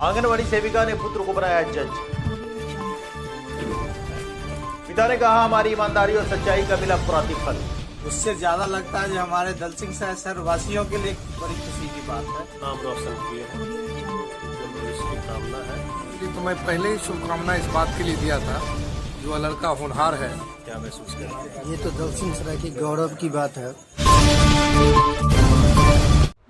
आंगनवाड़ी सेविका ने पुत्र को बनाया जज। पिता ने कहा हमारी ईमानदारी और सच्चाई का मिला प्रतिफल। उससे ज्यादा लगता है जो हमारे दलसिंह शहर वासियों के लिए बड़ी खुशी की बात है। नाम रोशन किए हैं, इसकी कामना है। तो मैं पहले ही शुभकामना इस बात के लिए दिया था, जो लड़का होनहार है। क्या महसूस कर रहे हैं? ये तो दलसिंह सराय की गौरव की बात है।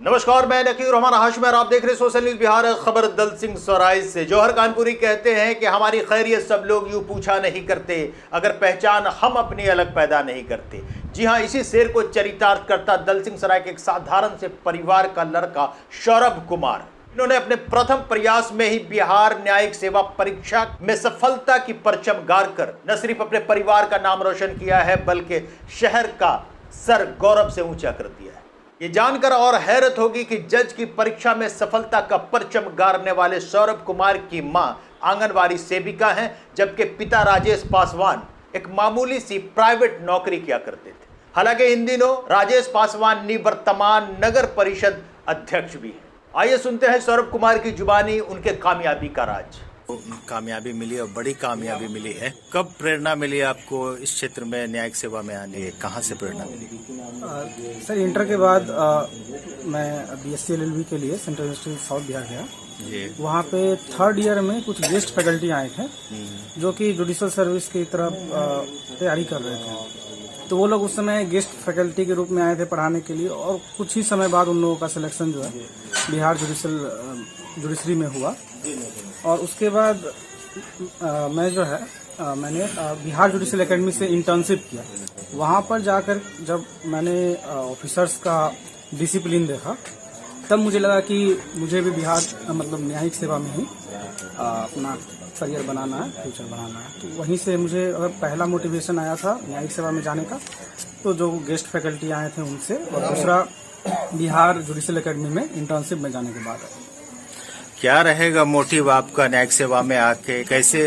नमस्कार, मैं नकीर रहमान हाशिम और आप देख रहे हैं सोशल न्यूज बिहार। खबर दलसिंह सराय से। जौहर कानपुरी कहते हैं कि हमारी खैरियत सब लोग यूं पूछा नहीं करते, अगर पहचान हम अपनी अलग पैदा नहीं करते। जी हां, इसी शेर को चरितार्थ करता दलसिंह सराय के एक साधारण से परिवार का लड़का सौरभ कुमार। इन्होंने अपने प्रथम प्रयास में ही बिहार न्यायिक सेवा परीक्षा में सफलता की परचम गाड़कर न सिर्फ अपने परिवार का नाम रोशन किया है, बल्कि शहर का सर गौरव से ऊंचा कर दिया है। ये जानकर और हैरत होगी कि जज की परीक्षा में सफलता का परचम गाड़ने वाले सौरभ कुमार की मां आंगनवाड़ी सेविका हैं, जबकि पिता राजेश पासवान एक मामूली सी प्राइवेट नौकरी किया करते थे। हालांकि इन दिनों राजेश पासवान निवर्तमान नगर परिषद अध्यक्ष भी हैं। आइए सुनते हैं सौरभ कुमार की जुबानी उनके कामयाबी का राज। कामयाबी मिली और बड़ी कामयाबी मिली है। कब प्रेरणा मिली आपको इस क्षेत्र में न्यायिक सेवा में आने? कहाँ से प्रेरणा मिली? सर, इंटर के बाद मैं BSc LLB के लिए सेंट्रल यूनिवर्सिटी साउथ बिहार गया जी। वहाँ पे थर्ड ईयर में कुछ गेस्ट फैकल्टी आए थे जो कि जुडिशल सर्विस की तरफ तैयारी कर रहे थे। तो वो लोग उस समय गेस्ट फैकल्टी के रूप में आए थे पढ़ाने के लिए, और कुछ ही समय बाद उन लोगों का सिलेक्शन जो है बिहार जुडिशरी में हुआ। और उसके बाद मैं जो है मैंने बिहार जुडिशल एकेडमी से इंटर्नशिप किया। वहाँ पर जाकर जब मैंने ऑफिसर्स का डिसिप्लिन देखा, तब मुझे लगा कि मुझे भी बिहार मतलब न्यायिक सेवा में ही अपना करियर बनाना है, फ्यूचर बनाना है। तो वहीं से मुझे अगर पहला मोटिवेशन आया था न्यायिक सेवा में जाने का, तो जो गेस्ट फैकल्टी आए थे उनसे, और दूसरा बिहार जुडिशल एकेडमी में इंटर्नशिप में जाने के बाद। क्या रहेगा मोटिव आपका न्यायिक सेवा में आके? कैसे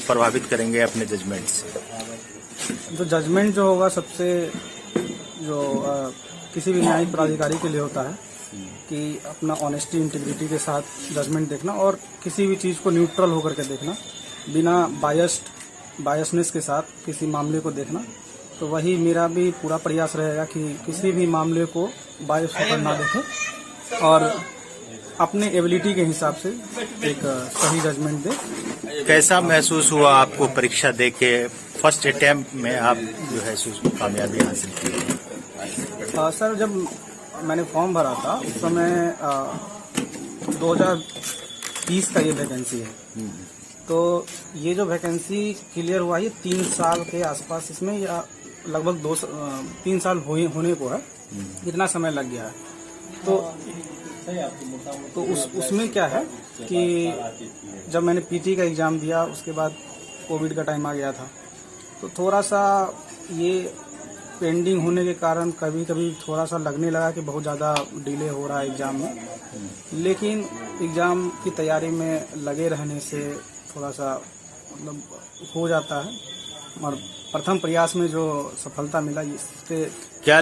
प्रभावित करेंगे अपने जजमेंट से? जो जजमेंट जो होगा सबसे जो किसी भी न्यायिक प्राधिकारी के लिए होता है कि अपना ऑनेस्टी इंटीग्रिटी के साथ जजमेंट देखना, और किसी भी चीज़ को न्यूट्रल होकर के देखना, बिना बायसनेस के साथ किसी मामले को देखना। तो वही मेरा भी पूरा प्रयास रहेगा कि किसी भी मामले को बायस होकर ना देखें और अपने एबिलिटी के हिसाब से एक सही जजमेंट दे। कैसा महसूस हुआ आपको परीक्षा देके? फर्स्ट अटेम्प्ट में आप जो है कामयाबी हासिल की? सर, जब मैंने फॉर्म भरा था उस समय 2030 का ये वैकेंसी है। तो ये जो वैकेंसी क्लियर हुआ है 3 साल के आसपास, इसमें या लगभग 3 साल होने को है, इतना समय लग गया है। तो उसमें क्या है कि जब मैंने PT का एग्ज़ाम दिया, उसके बाद कोविड का टाइम आ गया था, तो थोड़ा सा ये पेंडिंग होने के कारण कभी कभी थोड़ा सा लगने लगा कि बहुत ज़्यादा डिले हो रहा है एग्ज़ाम में। लेकिन एग्ज़ाम की तैयारी में लगे रहने से थोड़ा सा मतलब हो जाता है, और प्रथम प्रयास में जो सफलता मिला इससे क्या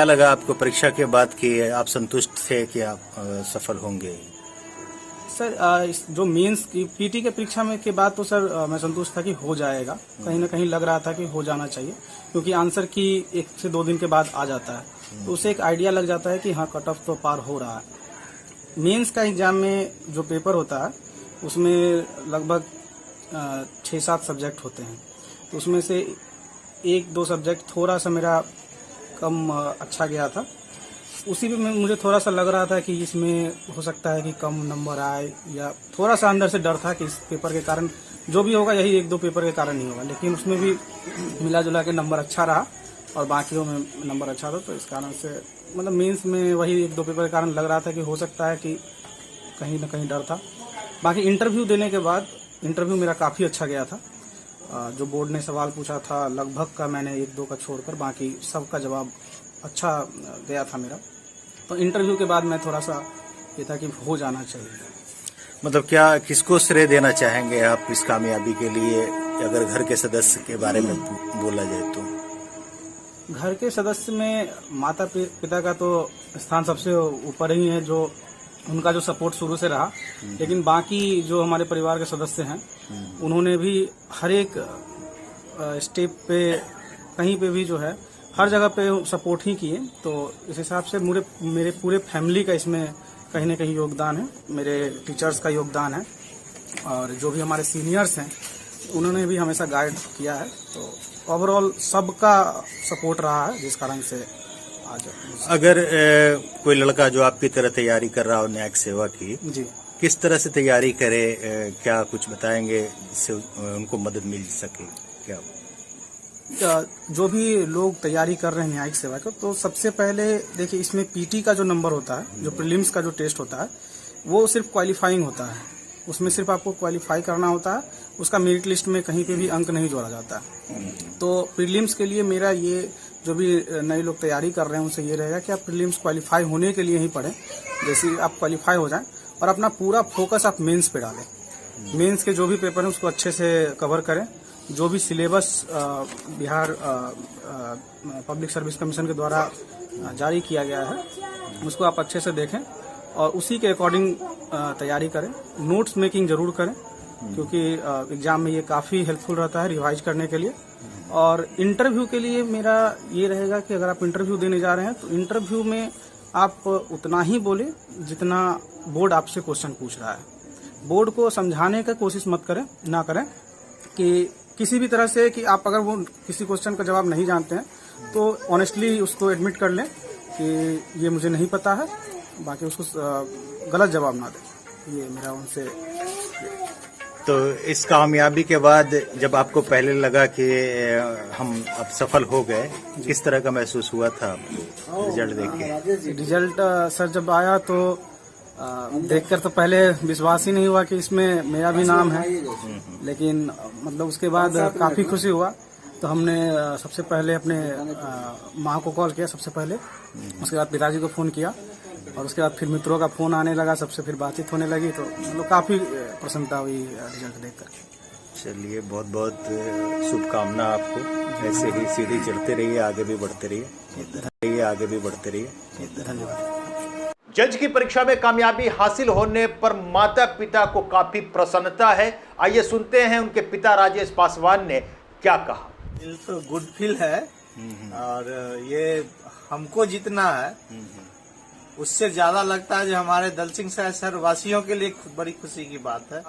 लगा आपको परीक्षा के बाद कि आप संतुष्ट थे कि आप सफल होंगे? सर, जो मेंस की PT के परीक्षा में के बाद तो सर मैं संतुष्ट था कि हो जाएगा। कहीं ना कहीं लग रहा था कि हो जाना चाहिए, क्योंकि आंसर की 1 से 2 दिन के बाद आ जाता है, तो उसे एक आइडिया लग जाता है कि हाँ, कट ऑफ तो पार हो रहा है। मेंस का एग्जाम में जो पेपर होता है उसमें लगभग 6-7 सब्जेक्ट होते हैं। तो उसमें से 1-2 सब्जेक्ट थोड़ा सा मेरा कम अच्छा गया था। उसी में मुझे थोड़ा सा लग रहा था कि इसमें हो सकता है कि कम नंबर आए, या थोड़ा सा अंदर से डर था कि इस पेपर के कारण जो भी होगा यही 1-2 पेपर के कारण नहीं होगा। लेकिन उसमें भी मिला जुला के नंबर अच्छा रहा और बाकियों में नंबर अच्छा था। तो इस कारण से मतलब मेंस में वही 1-2 पेपर के कारण लग रहा था कि हो सकता है कि कहीं ना कहीं डर था। बाकी इंटरव्यू देने के बाद इंटरव्यू मेरा काफ़ी अच्छा गया था। जो बोर्ड ने सवाल पूछा था लगभग का मैंने 1-2 का छोड़कर बाकी सबका जवाब अच्छा गया था मेरा। तो इंटरव्यू के बाद मैं थोड़ा सा ये था कि हो जाना चाहिए। मतलब क्या किसको श्रेय देना चाहेंगे आप इस कामयाबी के लिए, अगर घर के सदस्य के बारे में बोला जाए तो? घर के सदस्य में माता पिता का तो स्थान सबसे ऊपर ही है, जो उनका जो सपोर्ट शुरू से रहा, लेकिन बाकी जो हमारे परिवार के सदस्य हैं उन्होंने भी हर एक स्टेप पे कहीं पे भी जो है हर जगह पे सपोर्ट ही किए। तो इस हिसाब से मेरे पूरे फैमिली का इसमें कहीं ना कहीं योगदान है, मेरे टीचर्स का योगदान है और जो भी हमारे सीनियर्स हैं उन्होंने भी हमेशा गाइड किया है। तो ओवरऑल सबका सपोर्ट रहा है, जिस कारण से आज अगर कोई लड़का जो आपकी तरह तैयारी कर रहा हो न्यायिक सेवा की, जी किस तरह से तैयारी करे, क्या कुछ बताएंगे जिससे उनको मदद मिल सके? क्या जो भी लोग तैयारी कर रहे हैं न्यायिक सेवा को, तो सबसे पहले देखिए इसमें पीटी का जो नंबर होता है, जो प्रीलिम्स का जो टेस्ट होता है, वो सिर्फ क्वालिफाइंग होता है। उसमें सिर्फ आपको क्वालिफाई करना होता है, उसका मेरिट लिस्ट में कहीं पे भी अंक नहीं जोड़ा जाता है। तो प्रीलिम्स के लिए मेरा ये जो भी नए लोग तैयारी कर रहे हैं उनसे ये रहेगा कि आप प्रीलिम्स क्वालिफाई होने के लिए ही पढ़ें। जैसे आप क्वालिफाई हो जाएं और अपना पूरा फोकस आप मेंस पे डालें। मेंस के जो भी पेपर हैं उसको अच्छे से कवर करें। जो भी syllabus Bihar public service commission के द्वारा जारी किया गया है उसको आप अच्छे से देखें और उसी के अकॉर्डिंग तैयारी करें। नोट्स मेकिंग जरूर करें क्योंकि एग्जाम में ये काफ़ी हेल्पफुल रहता है रिवाइज करने के लिए। और इंटरव्यू के लिए मेरा ये रहेगा कि अगर आप इंटरव्यू देने जा रहे हैं तो इंटरव्यू में आप उतना ही बोले जितना बोर्ड आपसे क्वेश्चन पूछ रहा है। बोर्ड को समझाने का कोशिश मत करें, ना करें कि किसी भी तरह से कि आप अगर वो किसी क्वेश्चन का जवाब नहीं जानते हैं तो ऑनेस्टली उसको एडमिट कर लें कि ये मुझे नहीं पता है, बाकी उसको गलत जवाब ना दें। ये मेरा उनसे। तो इस कामयाबी के बाद जब आपको पहले लगा कि हम अब सफल हो गए, किस तरह का महसूस हुआ था आपको रिजल्ट देख के? रिजल्ट सर जब आया तो देखकर तो पहले विश्वास ही नहीं हुआ कि इसमें मेरा भी नाम है, लेकिन मतलब उसके बाद काफ़ी खुशी हुआ। तो हमने सबसे पहले अपने माँ को कॉल किया सबसे पहले, उसके बाद पिताजी को फ़ोन किया और उसके बाद फिर मित्रों का फ़ोन आने लगा, सबसे फिर बातचीत होने लगी। तो मतलब काफ़ी प्रसन्नता हुई रिजल्ट देखकर। चलिए, बहुत बहुत शुभकामना आपको। ऐसे ही सीढ़ी चढ़ते रहिए, आगे भी बढ़ते रहिए, आगे भी बढ़ते रहिए। धन्यवाद। जज की परीक्षा में कामयाबी हासिल होने पर माता पिता को काफी प्रसन्नता है। आइए सुनते हैं उनके पिता राजेश पासवान ने क्या कहा। दिल तो गुड फील है और ये हमको जितना है उससे ज्यादा लगता है जो हमारे दलसिंह शहर वासियों के लिए बड़ी खुशी की बात है।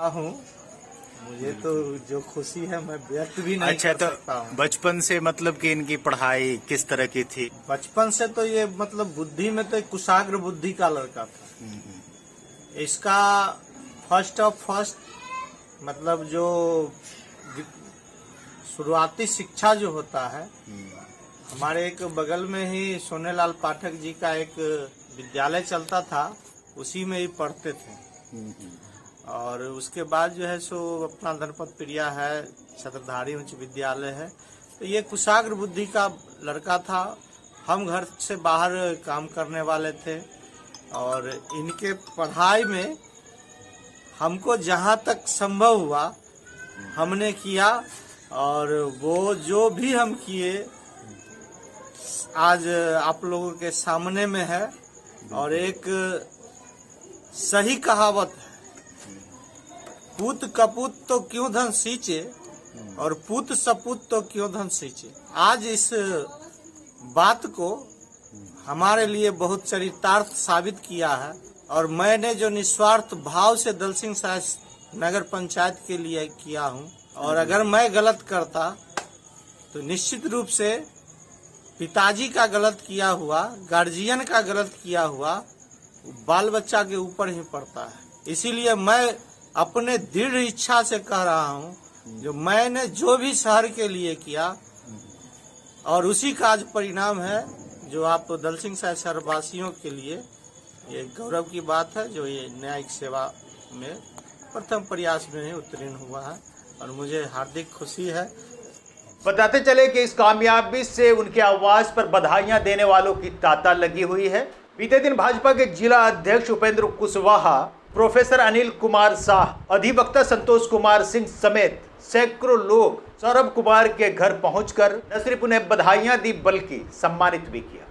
मुझे तो जो खुशी है मैं व्यक्त भी नहीं कर सकता हूँ। बचपन से मतलब कि इनकी पढ़ाई किस तरह की थी? बचपन से तो ये मतलब बुद्धि में तो एक कुशाग्र बुद्धि का लड़का था। इसका फर्स्ट मतलब जो शुरुआती शिक्षा जो होता है, हमारे एक बगल में ही सोनेलाल पाठक जी का एक विद्यालय चलता था, उसी में ही पढ़ते थे। और उसके बाद जो है सो अपना धनपत प्रिया है, छत्रधारी उच्च विद्यालय है। तो ये कुशाग्र बुद्धि का लड़का था। हम घर से बाहर काम करने वाले थे और इनके पढ़ाई में हमको जहाँ तक संभव हुआ हमने किया और वो जो भी हम किए आज आप लोगों के सामने में है। और एक सही कहावत है, पूत कपूत तो क्यों धन सींचे और पूत सपूत तो क्यों धन सींचे। आज इस बात को हमारे लिए बहुत चरितार्थ साबित किया है और मैंने जो निस्वार्थ भाव से दलसिंह साहब नगर पंचायत के लिए किया हूँ। और अगर मैं गलत करता तो निश्चित रूप से पिताजी का गलत किया हुआ, गार्जियन का गलत किया हुआ बाल बच्चा के ऊपर ही पड़ता है। इसीलिए मैं अपने दृढ़ इच्छा से कह रहा हूँ, जो मैंने जो भी शहर के लिए किया और उसी का आज परिणाम है जो आप दलसिंह शहर वासियों के लिए ये गौरव की बात है, जो ये न्यायिक सेवा में प्रथम प्रयास में ही उत्तीर्ण हुआ है और मुझे हार्दिक खुशी है। बताते चले कि इस कामयाबी से उनके आवाज पर बधाइयां देने वालों की तांता लगी हुई है। बीते दिन भाजपा के जिला अध्यक्ष उपेंद्र कुशवाहा, प्रोफेसर अनिल कुमार शाह, अधिवक्ता संतोष कुमार सिंह समेत सैकड़ों लोग सौरभ कुमार के घर पहुंचकर न सिर्फ उन्हें बधाइयां दी बल्कि सम्मानित भी किया।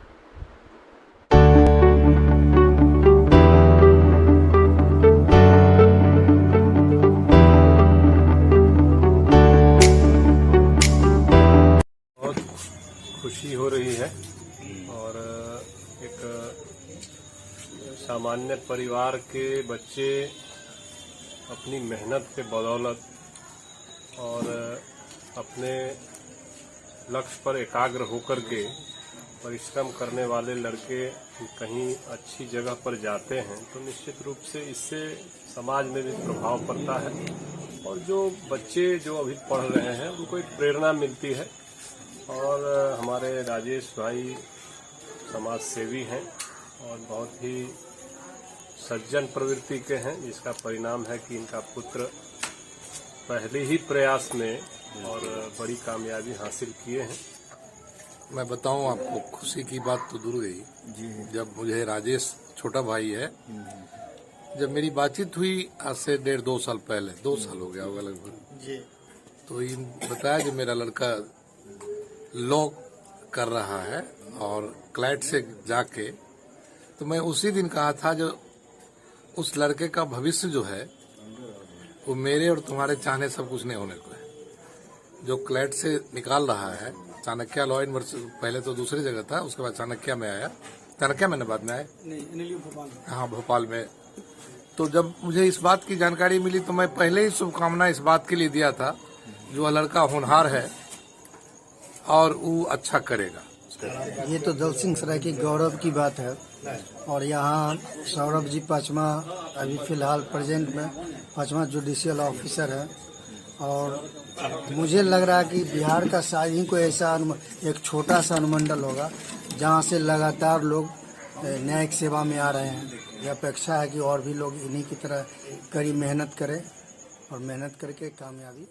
सामान्य परिवार के बच्चे अपनी मेहनत के बदौलत और अपने लक्ष्य पर एकाग्र होकर के परिश्रम करने वाले लड़के कहीं अच्छी जगह पर जाते हैं तो निश्चित रूप से इससे समाज में भी प्रभाव पड़ता है और जो बच्चे जो अभी पढ़ रहे हैं उनको एक प्रेरणा मिलती है। और हमारे राजेश भाई समाज सेवी हैं और बहुत ही सज्जन प्रवृत्ति के हैं, जिसका परिणाम है कि इनका पुत्र पहले ही प्रयास में और बड़ी कामयाबी हासिल किए हैं। मैं बताऊं आपको, खुशी की बात तो दूर गई जी। जब मुझे राजेश छोटा भाई है, जब मेरी बातचीत हुई आज से 1.5-2 साल पहले, 2 साल हो गया होगा लगभग जी, तो इन बताया कि मेरा लड़का लॉ कर रहा है और क्लैट से जाके, तो मैं उसी दिन कहा था जो उस लड़के का भविष्य जो है वो मेरे और तुम्हारे चाहने सब कुछ नहीं होने को है। जो क्लैट से निकाल रहा है, चाणक्य लॉ यूनिवर्सिटी पहले तो दूसरी जगह था, उसके बाद चाणक्य में आया, चाणक्य मैंने बाद में आया हाँ भोपाल में। तो जब मुझे इस बात की जानकारी मिली तो मैं पहले ही शुभकामना इस बात के लिए दिया था जो लड़का होनहार है और वो अच्छा करेगा। ये तो दल सिंह सराय की गौरव की बात है और यहाँ सौरभ जी 5वां अभी फिलहाल प्रेजेंट में 5वां जुडिशियल ऑफिसर है और मुझे लग रहा है कि बिहार का शायद ही कोई ऐसा एक छोटा सा अनुमंडल होगा जहाँ से लगातार लोग न्यायिक सेवा में आ रहे हैं। यह अपेक्षा है कि और भी लोग इन्हीं की तरह कड़ी मेहनत करें और मेहनत करके कामयाबी